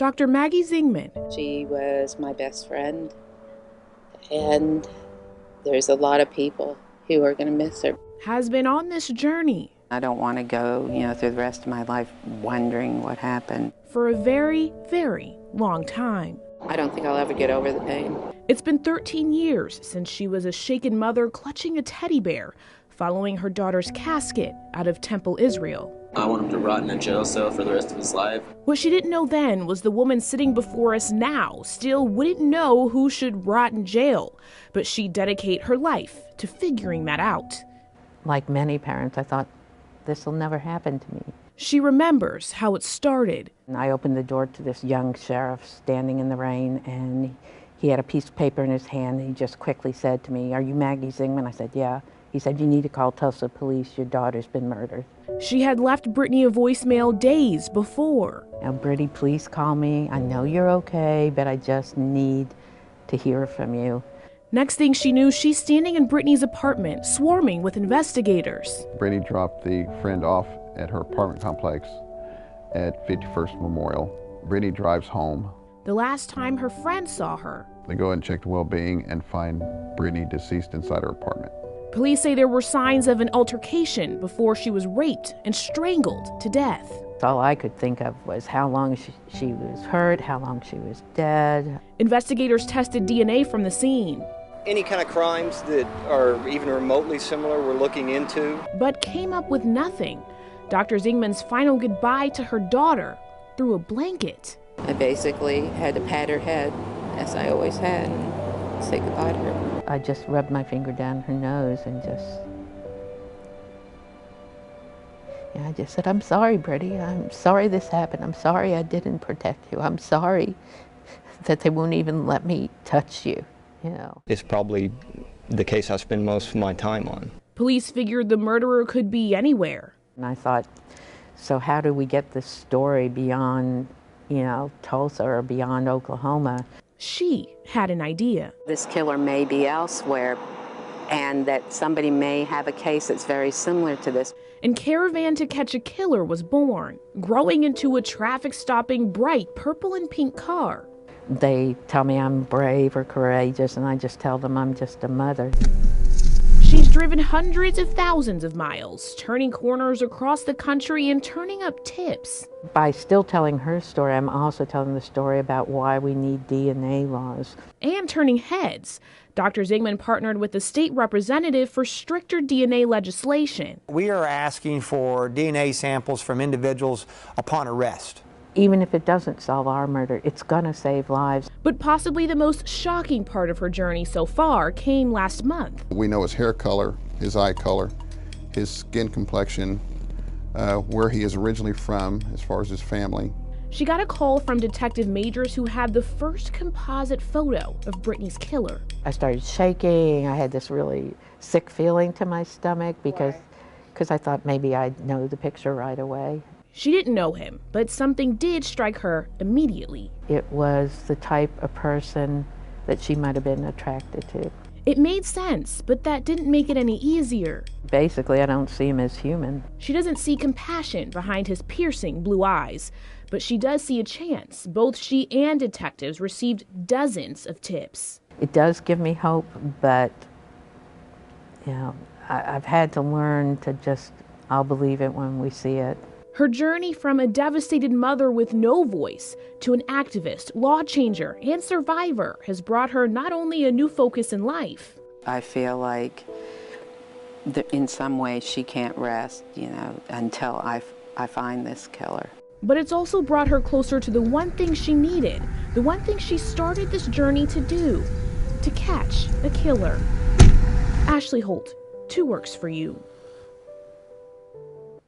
Dr. Maggie Zingman. She was my best friend, and there's a lot of people who are going to miss her. Has been on this journey. I don't want to go, through the rest of my life wondering what happened. For a very, very long time. I don't think I'll ever get over the pain. It's been 13 years since she was a shaken mother clutching a teddy bear, following her daughter's casket out of Temple, Israel. I want him to rot in a jail cell for the rest of his life. What she didn't know then was the woman sitting before us now still wouldn't know who should rot in jail, but she'd dedicate her life to figuring that out. Like many parents, I thought, this will never happen to me. She remembers how it started. And I opened the door to this young sheriff standing in the rain, and he had a piece of paper in his hand, and he just quickly said to me, "Are you Maggie Zingman?" I said, "Yeah." He said, "You need to call Tulsa police. Your daughter's been murdered." She had left Brittany a voicemail days before. "Now, Brittany, please call me. I know you're okay, but I just need to hear from you." Next thing she knew, she's standing in Brittany's apartment, swarming with investigators. Brittany dropped the friend off at her apartment complex at 51st Memorial. Brittany drives home. The last time her friend saw her. They go and check the well-being and find Brittany deceased inside her apartment. Police say there were signs of an altercation before she was raped and strangled to death. All I could think of was how long she was hurt, how long she was dead. Investigators tested DNA from the scene. Any kind of crimes that are even remotely similar we're looking into. But came up with nothing. Dr. Zingman's final goodbye to her daughter through a blanket. I basically had to pat her head, as I always had, and say goodbye to her. I just rubbed my finger down her nose and I just said, "I'm sorry, Brittany. I'm sorry this happened. I'm sorry I didn't protect you. I'm sorry that they won't even let me touch you." It's probably the case I spend most of my time on. Police figured the murderer could be anywhere. And I thought, so how do we get this story beyond, Tulsa or beyond Oklahoma? She had an idea. This killer may be elsewhere, and that somebody may have a case that's very similar to this. And Caravan to Catch a Killer was born, growing into a traffic-stopping, bright purple and pink car. They tell me I'm brave or courageous, and I just tell them I'm just a mother. She's driven hundreds of thousands of miles, turning corners across the country and turning up tips. By still telling her story, I'm also telling the story about why we need DNA laws. And turning heads. Dr. Zingman partnered with the state representative for stricter DNA legislation. We are asking for DNA samples from individuals upon arrest. Even if it doesn't solve our murder, it's gonna save lives. But possibly the most shocking part of her journey so far came last month. We know his hair color, his eye color, his skin complexion, where he is originally from as far as his family. She got a call from Detective Majors who had the first composite photo of Brittany's killer. I started shaking. I had this really sick feeling to my stomach because I thought maybe I'd know the picture right away. She didn't know him, but something did strike her immediately. It was the type of person that she might have been attracted to. It made sense, but that didn't make it any easier. Basically, I don't see him as human. She doesn't see compassion behind his piercing blue eyes, but she does see a chance. Both she and detectives received dozens of tips. It does give me hope, but, I've had to learn to I'll believe it when we see it. Her journey from a devastated mother with no voice to an activist, law changer, and survivor has brought her not only a new focus in life. I feel like in some ways she can't rest, until I find this killer. But it's also brought her closer to the one thing she needed, the one thing she started this journey to do, to catch a killer. Ashley Holt, 2 Works for You.